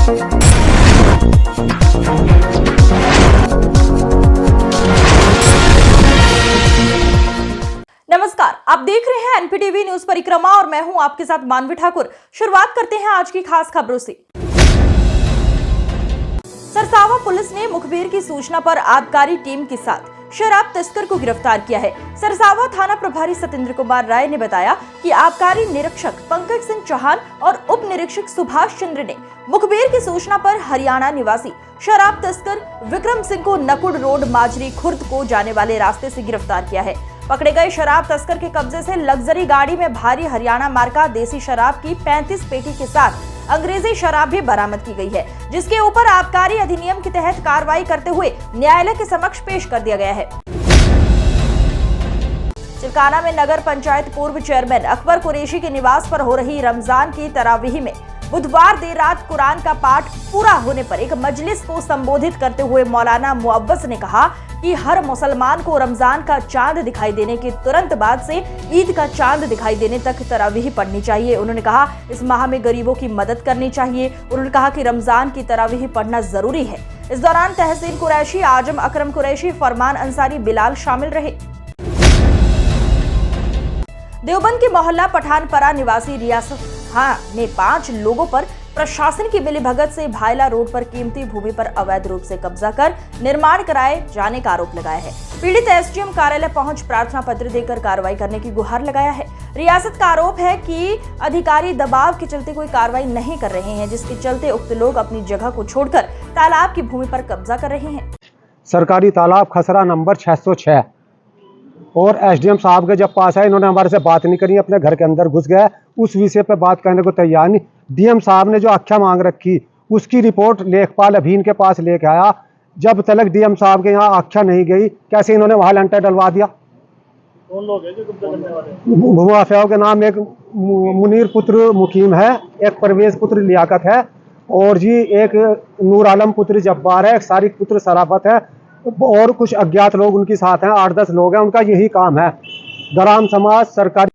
नमस्कार, आप देख रहे हैं एनपीटीवी न्यूज परिक्रमा और मैं हूं आपके साथ मानवी ठाकुर। शुरुआत करते हैं आज की खास खबरों से। सरसावा पुलिस ने मुखबिर की सूचना पर आबकारी टीम के साथ शराब तस्कर को गिरफ्तार किया है। सरसावा थाना प्रभारी सत्येंद्र कुमार राय ने बताया कि आबकारी निरीक्षक पंकज सिंह चौहान और उप निरीक्षक सुभाष चंद्र ने मुखबिर की सूचना पर हरियाणा निवासी शराब तस्कर विक्रम सिंह को नकुड़ रोड माजरी खुर्द को जाने वाले रास्ते से गिरफ्तार किया है। पकड़े गए शराब तस्कर के कब्जे से लग्जरी गाड़ी में भारी हरियाणा मार्का देसी शराब की 35 पेटी के साथ अंग्रेजी शराब भी बरामद की गई है, जिसके ऊपर आबकारी अधिनियम के तहत कार्रवाई करते हुए न्यायालय के समक्ष पेश कर दिया गया है। चिल्काना में नगर पंचायत पूर्व चेयरमैन अकबर कुरैशी के निवास पर हो रही रमजान की तरावीह में बुधवार देर रात कुरान का पाठ पूरा होने पर एक मजलिस को संबोधित करते हुए मौलाना मुअव्वज ने कहा कि हर मुसलमान को रमजान का चांद दिखाई देने के तुरंत बाद से ईद का चांद दिखाई देने तक तरावीह पढ़नी चाहिए। उन्होंने कहा इस माह में गरीबों की मदद करनी चाहिए। उन्होंने कहा कि रमजान की तरावीह पढ़ना जरूरी है। इस दौरान तहसीन कुरैशी, आजम अकरम कुरैशी, फरमान अंसारी, बिलाल शामिल रहे। देवबंद के मोहल्ला पठानपरा निवासी रियासत खां ने 5 लोगों पर प्रशासन की मिलीभगत से भायला रोड पर कीमती भूमि पर अवैध रूप से कब्जा कर निर्माण कराए जाने का आरोप लगाया है। पीड़ित एसडीएम कार्यालय पहुंच प्रार्थना पत्र देकर कार्रवाई करने की गुहार लगाया है। रियासत का आरोप है कि अधिकारी दबाव के चलते कोई कार्रवाई नहीं कर रहे हैं, जिसके चलते उक्त लोग अपनी जगह को छोड़कर तालाब की भूमि पर कब्जा कर रहे हैं। सरकारी तालाब खसरा नंबर 606 और एसडीएम साहब के जब पास आए, इन्होंने हमारे से बात नहीं करी, अपने घर के अंदर घुस गए। उस विषय पे बात करने को तैयार नहीं। डीएम साहब ने जो आख्या मांग रखी उसकी रिपोर्ट लेखपाल अभीन के पास लेके आया। जब तक डीएम साहब के यहाँ आख्या नहीं गई, कैसे इन्होंने वहां लेंटर डलवा दिया। कौन लोग हैं जो कब्जा करने वाले? भूमाफियाओं के नाम एक मुनीर पुत्र मुकीम है, एक परवेज पुत्र लियाकत है और जी एक नूर आलम पुत्र जब्बार है, एक सारिक पुत्र सराफत है और कुछ अज्ञात लोग उनके साथ हैं। 8-10 लोग हैं। उनका यही काम है। ग्राम समाज सरकारी।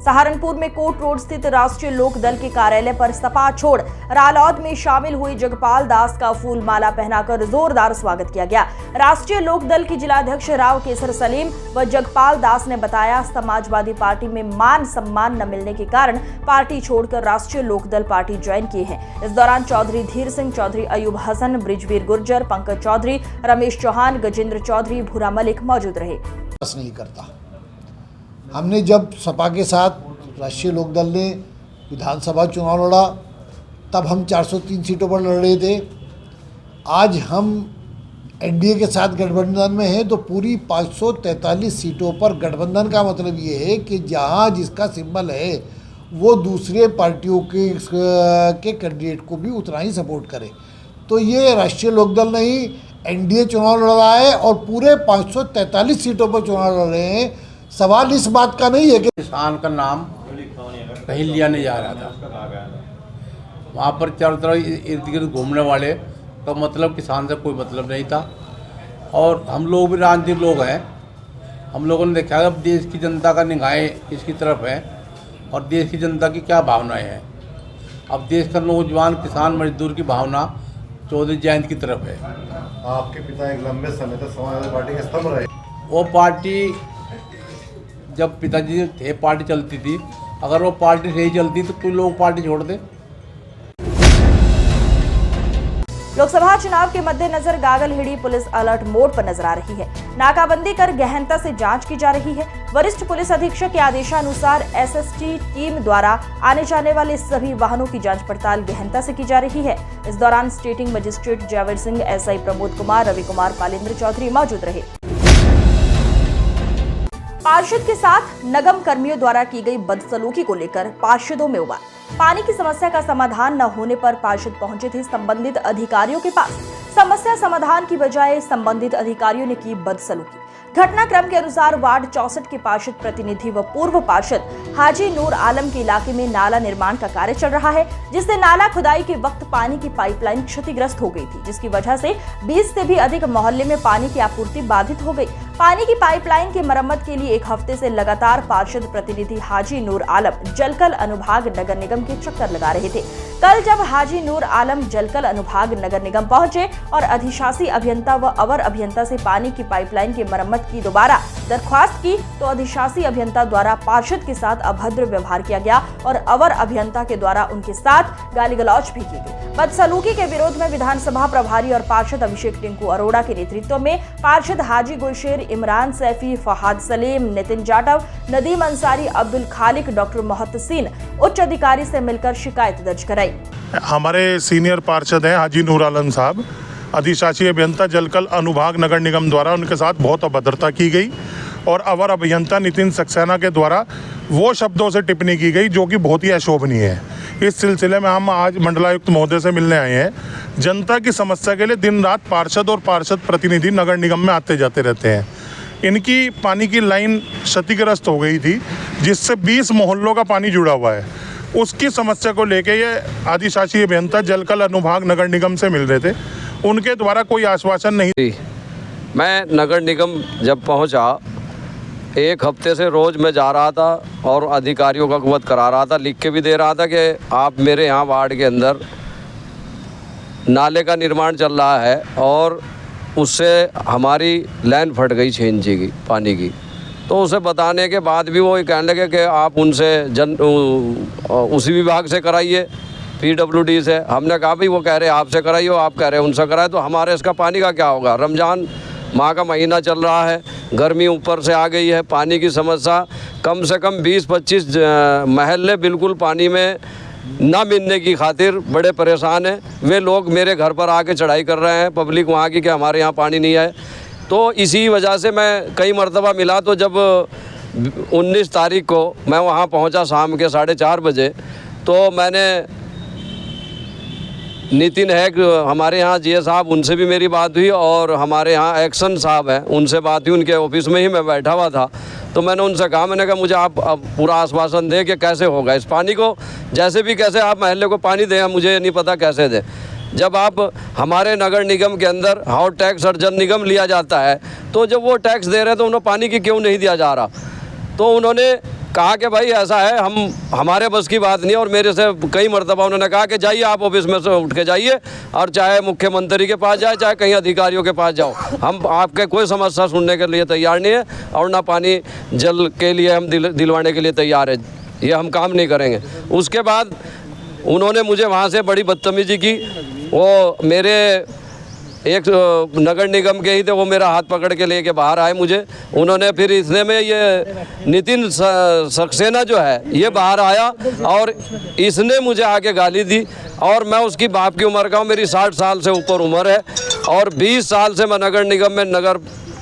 सहारनपुर में कोट रोड स्थित राष्ट्रीय लोक दल के कार्यालय पर सपा छोड़ रालौद में शामिल हुई जगपाल दास का फूल माला पहनाकर जोरदार स्वागत किया गया। राष्ट्रीय लोक दल की जिलाध्यक्ष राव केसर सलीम व जगपाल दास ने बताया, समाजवादी पार्टी में मान सम्मान न मिलने के कारण पार्टी छोड़कर राष्ट्रीय लोक दल पार्टी ज्वाइन किए हैं। इस दौरान चौधरी धीर सिंह, चौधरी अयूब हसन, ब्रिजवीर गुर्जर, पंकज चौधरी, रमेश चौहान, गजेंद्र चौधरी, भूरा मलिक मौजूद रहे। नहीं करता। हमने जब सपा के साथ राष्ट्रीय लोकदल ने विधानसभा चुनाव लड़ा, तब हम 403 सीटों पर लड़ रहे थे। आज हम एनडीए के साथ गठबंधन में हैं, तो पूरी 543 सीटों पर गठबंधन का मतलब ये है कि जहां जिसका सिंबल है वो दूसरे पार्टियों के कैंडिडेट को भी उतना ही सपोर्ट करे। तो ये राष्ट्रीय लोकदल नहीं, एनडीए चुनाव लड़ रहा है और पूरे 543 सीटों पर चुनाव लड़ रहे हैं। सवाल इस बात का नहीं है कि किसान का नाम कहीं लिया नहीं जा रहा था। वहाँ पर चारों तरफ इर्द गिर्द घूमने वाले तो मतलब किसान से कोई मतलब नहीं था। और हम लोग भी राजनीतिक लोग हैं। हम लोगों ने देखा अब देश की जनता का निगाहें किसकी तरफ है और देश की जनता की क्या भावनाएं हैं। अब देश का नौजवान किसान मजदूर की भावना चौधरी जयंत की तरफ है। आपके पिता एक लंबे समय तक समाजवादी पार्टी के स्तंभ रहे। वो पार्टी जब पिताजी थे पार्टी चलती थी, अगर वो पार्टी नहीं चलती तो कोई लोग पार्टी छोड़ दे। लोकसभा चुनाव के मद्देनजर गागलहिड़ी पुलिस अलर्ट मोड पर नजर आ रही है। नाकाबंदी कर गहनता से जांच की जा रही है। वरिष्ठ पुलिस अधीक्षक के आदेशानुसार एसएसटी टीम द्वारा आने जाने वाले सभी वाहनों की जांच पड़ताल गहनता से की जा रही है। इस दौरान static magistrate Jaiveer Singh, SI Pramod Kumar, Ravi Kumar, Palendra Chaudhary मौजूद रहे। पार्षद के साथ नगम कर्मियों द्वारा की गई बदसलूकी को लेकर पार्षदों में उबाल। पानी की समस्या का समाधान न होने पर पार्षद पहुंचे थे संबंधित अधिकारियों के पास। समस्या समाधान की बजाय संबंधित अधिकारियों ने की बदसलूकी। घटनाक्रम के अनुसार वार्ड 64 के पार्षद प्रतिनिधि व पूर्व पार्षद हाजी नूर आलम के इलाके में नाला निर्माण का कार्य चल रहा है, जिससे नाला खुदाई के वक्त पानी की पाइपलाइन क्षतिग्रस्त हो गई थी, जिसकी वजह से 20 से भी अधिक मोहल्ले में पानी की आपूर्ति बाधित हो गई। पानी की पाइपलाइन की मरम्मत के लिए 1 हफ्ते से लगातार पार्षद प्रतिनिधि हाजी नूर आलम जलकल अनुभाग नगर निगम के चक्कर लगा रहे थे। कल जब हाजी नूर आलम जलकल अनुभाग नगर निगम पहुंचे और अधिशासी अभियंता व अवर अभियंता से पानी की पाइपलाइन की मरम्मत की दोबारा दरख्वास्त की, तो अधिशासी अभियंता द्वारा पार्षद के साथ अभद्र व्यवहार किया गया और अवर अभियंता के द्वारा उनके साथ गाली गलौज भी की गई। बदसलूकी के विरोध में विधानसभा प्रभारी और पार्षद अभिषेक टिंकू अरोड़ा के नेतृत्व में पार्षद हाजी गुलशेर, इमरान सैफी, फहाद सलीम, नितिन जाटव, नदीम अंसारी, अब्दुल खालिक, डॉक्टर मोहतसिन उच्च अधिकारी से मिलकर शिकायत दर्ज कराई। हमारे सीनियर पार्षद हैं हाजी नूर आलम साहब, अधिशासी अभियंता जलकल अनुभाग नगर निगम द्वारा उनके साथ बहुत अभद्रता की गई और अवर अभियंता नितिन सक्सेना के द्वारा वो शब्दों से टिप्पणी की गई जो कि बहुत ही अशोभनीय है। इस सिलसिले में हम आज मंडलायुक्त महोदय से मिलने आए हैं। जनता की समस्या के लिए दिन रात पार्षद और पार्षद प्रतिनिधि नगर निगम में आते जाते रहते हैं। इनकी पानी की लाइन क्षतिग्रस्त हो गई थी जिससे 20 मोहल्लों का पानी जुड़ा हुआ है। उसकी समस्या को लेके ये अधिशासी अभियंता जलकल अनुभाग नगर निगम से मिल रहे थे। उनके द्वारा कोई आश्वासन नहीं। मैं नगर निगम जब पहुंचा, एक हफ्ते से रोज़ मैं जा रहा था और अधिकारियों का अवगत करा रहा था, लिख के भी दे रहा था कि आप मेरे यहाँ वार्ड के अंदर नाले का निर्माण चल रहा है और उससे हमारी लाइन फट गई 6 इंची की पानी की। तो उसे बताने के बाद भी वो कहने लगे कि आप उनसे उसी विभाग से कराइए, PWD से। हमने कहा भाई वो कह रहे आपसे कराइए, आप कह रहे उनसे कराए, तो हमारे इसका पानी का क्या होगा। रमज़ान माह का महीना चल रहा है, गर्मी ऊपर से आ गई है, पानी की समस्या, कम से कम 20-25 महल्ले बिल्कुल पानी में ना मिलने की खातिर बड़े परेशान हैं। वे लोग मेरे घर पर आके चढ़ाई कर रहे हैं, पब्लिक वहाँ की, कि हमारे यहाँ पानी नहीं है। तो इसी वजह से मैं कई मरतबा मिला। तो जब 19 तारीख को मैं वहाँ पहुँचा शाम के 4:30 बजे, तो मैंने नितिन है हमारे यहाँ GA साहब, उनसे भी मेरी बात हुई और हमारे यहाँ एक्शन साहब हैं उनसे बात हुई। उनके ऑफिस में ही मैं बैठा हुआ था। तो मैंने उनसे कहा, मैंने कहा मुझे आप पूरा आश्वासन दें कि कैसे होगा इस पानी को, जैसे भी कैसे आप महल्ले को पानी दें, मुझे नहीं पता कैसे दें। जब आप हमारे नगर निगम के अंदर हाउस टैक्स और जन निगम लिया जाता है, तो जब वो टैक्स दे रहे हैं तो उन्हें पानी की क्यों नहीं दिया जा रहा। तो उन्होंने कहा कि भाई ऐसा है, हमारे बस की बात नहीं। और मेरे से कई मरतबा उन्होंने कहा कि जाइए आप ऑफिस में से उठ के जाइए और चाहे मुख्यमंत्री के पास जाए, चाहे कहीं अधिकारियों के पास जाओ, हम आपके कोई समस्या सुनने के लिए तैयार नहीं है और ना पानी जल के लिए हम दिलवाने के लिए तैयार है। ये हम काम नहीं करेंगे। उसके बाद उन्होंने मुझे वहाँ से बड़ी बदतमीजी की। वो मेरे एक नगर निगम के ही थे, वो मेरा हाथ पकड़ के लेके बाहर आए मुझे। उन्होंने फिर इतने में ये नितिन सक्सेना जो है ये बाहर आया और इसने मुझे आके गाली दी। और मैं उसकी बाप की उम्र का हूँ, मेरी 60 साल से ऊपर उम्र है और 20 साल से मैं नगर निगम में नगर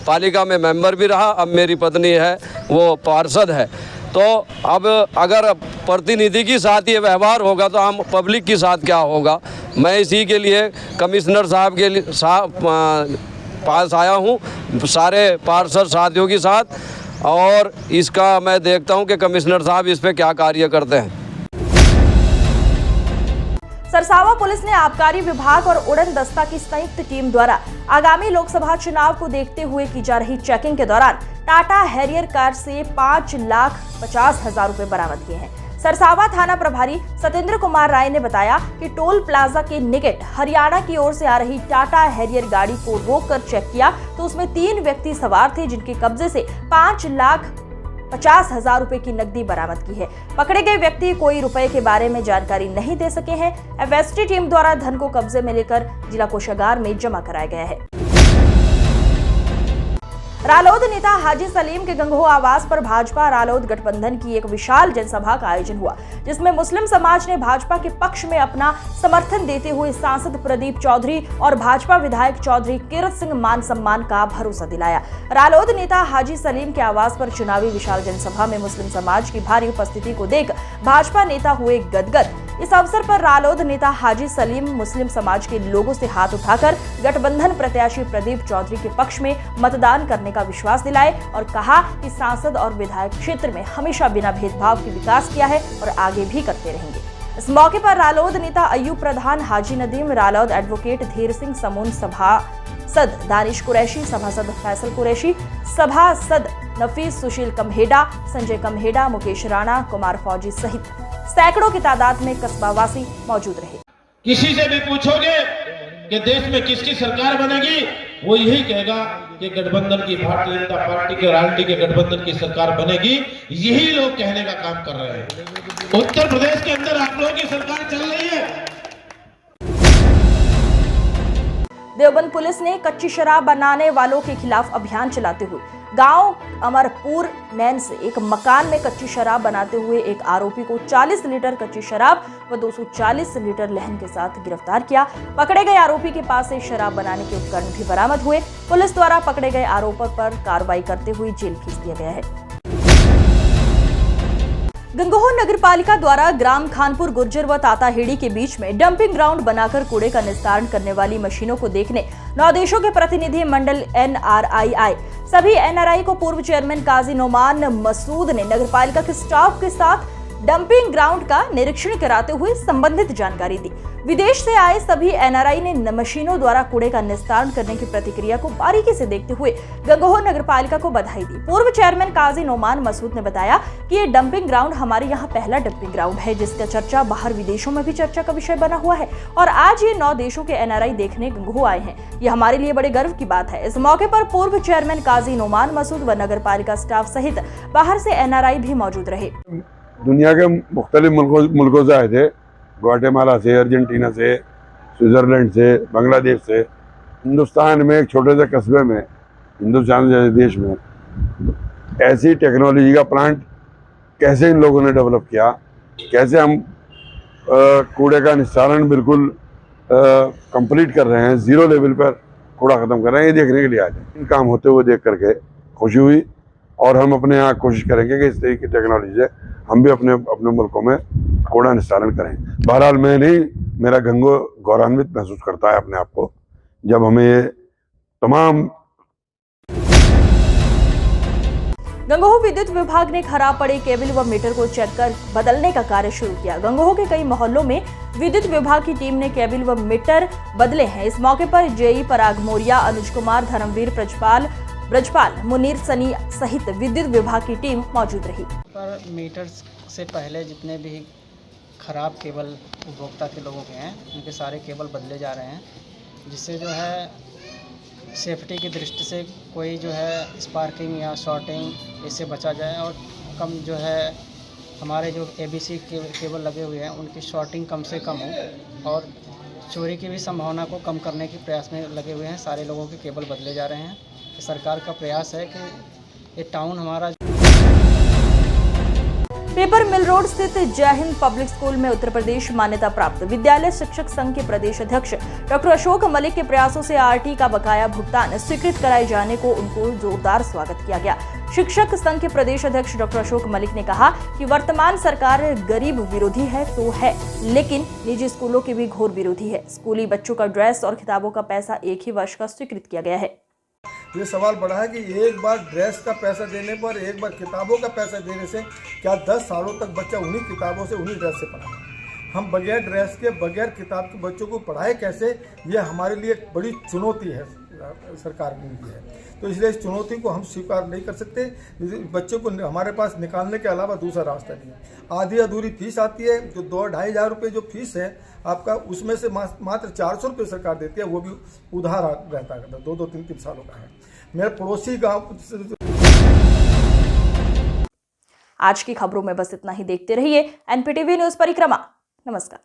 पालिका में मेंबर भी रहा। अब मेरी पत्नी है वो पार्षद है। तो अब अगर प्रतिनिधि के साथ ये व्यवहार होगा तो हम पब्लिक के साथ क्या होगा। मैं इसी के लिए कमिश्नर साहब के लिए पास आया हूँ सारे पार्षद साथियों के साथ, और इसका मैं देखता हूँ कि कमिश्नर साहब इस पे क्या कार्य करते हैं। सरसावा पुलिस ने आबकारी विभाग और उड़न दस्ता की संयुक्त टीम द्वारा आगामी लोकसभा चुनाव को देखते हुए की जा रही चेकिंग के दौरान टाटा हैरियर कार से 5,50,000 रुपए बरामद किए हैं। सरसावा थाना प्रभारी सतेंद्र कुमार राय ने बताया कि टोल प्लाजा के निकट हरियाणा की ओर से आ रही टाटा हैरियर गाड़ी को रोककर चेक किया तो उसमें 3 व्यक्ति सवार थे, जिनके कब्जे से 5,50,000 रुपए की नकदी बरामद की है। पकड़े गए व्यक्ति कोई रुपए के बारे में जानकारी नहीं दे सके हैं। FST टीम द्वारा धन को कब्जे में लेकर जिला कोषागार में जमा कराया गया है। रालोद नेता हाजी सलीम के गंगोह आवास पर भाजपा रालोद गठबंधन की एक विशाल जनसभा का आयोजन हुआ, जिसमें मुस्लिम समाज ने भाजपा के पक्ष में अपना समर्थन देते हुए सांसद प्रदीप चौधरी और भाजपा विधायक चौधरी कीरत सिंह मान सम्मान का भरोसा दिलाया। रालोद नेता हाजी सलीम के आवास पर चुनावी विशाल जनसभा में मुस्लिम समाज की भारी उपस्थिति को देख भाजपा नेता हुए गदगद। इस अवसर पर रालोद नेता हाजी सलीम मुस्लिम समाज के लोगों से हाथ उठाकर गठबंधन प्रत्याशी प्रदीप चौधरी के पक्ष में मतदान करने का विश्वास दिलाए और कहा कि सांसद और विधायक क्षेत्र में हमेशा बिना भेदभाव के विकास किया है और आगे भी करते रहेंगे। इस मौके पर रालोद नेता अयूब प्रधान, हाजी नदीम, रालोद एडवोकेट धीर सिंह समून, सभासद दानिश कुरैशी, सभासद फैसल कुरैशी, सभासद नफीस, सुशील कम्हेडा, संजय कम्हेडा, मुकेश राणा, कुमार फौजी सहित सैकड़ों की तादाद में कस्बावासी मौजूद रहे। किसी से भी पूछोगे कि देश में किसकी सरकार बनेगी, वो यही कहेगा कि गठबंधन की, भारतीय जनता पार्टी के, राजनीति के गठबंधन की सरकार बनेगी। यही लोग कहने का काम कर रहे हैं। उत्तर प्रदेश के अंदर आप लोगों की सरकार चल रही है। देवबंद पुलिस ने कच्ची शराब बनाने वालों के खिलाफ अभियान चलाते हुए गांव अमरपुर नैन से एक मकान में कच्ची शराब बनाते हुए एक आरोपी को 40 लीटर कच्ची शराब व 240 लीटर लहन के साथ गिरफ्तार किया। पकड़े गए आरोपी के पास से शराब बनाने के उपकरण भी बरामद हुए। पुलिस द्वारा पकड़े गए आरोपी पर कार्रवाई करते हुए जेल भेज दिया गया है। गंगोह नगर पालिका द्वारा ग्राम खानपुर गुर्जर व ताताहेड़ी के बीच में डंपिंग ग्राउंड बनाकर कूड़े का निस्तारण करने वाली मशीनों को देखने 9 देशों के प्रतिनिधि मंडल NRI आए। सभी NRI को पूर्व चेयरमैन काजी नोमान मसूद ने नगर पालिका के स्टाफ के साथ डंपिंग ग्राउंड का निरीक्षण कराते हुए संबंधित जानकारी दी। विदेश से आए सभी NRI ने मशीनों द्वारा कूड़े का निस्तारण करने की प्रतिक्रिया को बारीकी से देखते हुए गंगोह नगर पालिका को बधाई दी। पूर्व चेयरमैन काजी नोमान मसूद ने बताया कि ये डंपिंग ग्राउंड हमारे यहाँ पहला डंपिंग ग्राउंड है, जिसका चर्चा बाहर विदेशों में भी चर्चा का विषय बना हुआ है और आज ये 9 देशों के NRI देखने गंगोह आए हैं। ये हमारे लिए बड़े गर्व की बात है। इस मौके पर पूर्व चेयरमैन काजी नोमान मसूद व नगर पालिका स्टाफ सहित बाहर से NRI भी मौजूद रहे। दुनिया के मुख्तलिफ मुल्कों से आए थे, ग्वाटेमाला से, अर्जेंटीना से, स्विट्ज़रलैंड से, बांग्लादेश से। हिंदुस्तान में एक छोटे से कस्बे में, हिंदुस्तान जैसे देश में ऐसी टेक्नोलॉजी का प्लांट कैसे इन लोगों ने डेवलप किया, कैसे हम कूड़े का निस्तारण बिल्कुल कंप्लीट कर रहे हैं, 0 लेवल पर कूड़ा ख़त्म कर रहे हैं, ये देखने के लिए आए थे। इन काम होते हुए देख करके खुशी हुई और हम अपने यहाँ कोशिश करेंगे कि इस तरह की टेक्नोलॉजी से हम भी अपने मुल्कों में कूड़ा निस्तारण करें। बहरहाल मैं नहीं, मेरा गंगोह गौरवान्वित महसूस करता है अपने आप को जब हमें ये तमाम। गंगोह विद्युत विभाग ने खराब पड़े केबल व मीटर को चेक कर बदलने का कार्य शुरू किया। गंगोह के कई मोहल्लों में विद्युत विभाग की टीम ने केबल व मीटर बदले हैं। इस मौके पर जेई पराग मोरिया, अनुज कुमार, धर्मवीर, ब्रजपाल, मुनीर सनी सहित विद्युत विभाग की टीम मौजूद रही। पर मीटर से पहले जितने भी खराब केबल उपभोक्ता के लोगों के हैं, उनके सारे केबल बदले जा रहे हैं, जिससे जो है सेफ्टी की दृष्टि से कोई जो है स्पार्किंग या शॉर्टिंग इससे बचा जाए और कम जो है हमारे जो ABC केबल लगे हुए हैं उनकी शॉर्टिंग कम से कम हो और चोरी की भी संभावना को कम करने के प्रयास में लगे हुए हैं। सारे लोगों के केबल बदले जा रहे हैं। सरकार का प्रयास है कि ये टाउन हमारा। पेपर मिल रोड स्थित जय हिंद पब्लिक स्कूल में उत्तर प्रदेश मान्यता प्राप्त विद्यालय शिक्षक संघ के प्रदेश अध्यक्ष डॉक्टर अशोक मलिक के प्रयासों से RT का बकाया भुगतान स्वीकृत कराए जाने को उनको जोरदार स्वागत किया गया। शिक्षक संघ के प्रदेश अध्यक्ष डॉक्टर अशोक मलिक ने कहा कि वर्तमान सरकार गरीब विरोधी है तो है, लेकिन निजी स्कूलों के भी घोर विरोधी है। स्कूली बच्चों का ड्रेस और किताबों का पैसा एक ही वर्ष का स्वीकृत किया गया है। ये सवाल बढ़ा है कि एक बार ड्रेस का पैसा देने पर, एक बार किताबों का पैसा देने से क्या 10 सालों तक बच्चा उन्हीं किताबों से, उन्हीं ड्रेस से पढ़ा? हम बगैर ड्रेस के, बगैर किताब के बच्चों को पढ़ाए कैसे? ये हमारे लिए एक बड़ी चुनौती है सरकार के लिए। तो इसलिए इस चुनौती को हम स्वीकार नहीं कर सकते। बच्चों को हमारे पास निकालने के अलावा दूसरा रास्ता नहीं है। आधी अधूरी फीस आती है, जो 2-2.5 हज़ार रुपये जो फीस है आपका, उसमें से मात्र 400 रुपये सरकार देती है, वो भी उधार रहता है, 2-2, 3-3 सालों का है। मेरे पड़ोसी गाँव। आज की खबरों में बस इतना ही। देखते रहिए NPTV न्यूज परिक्रमा। नमस्कार।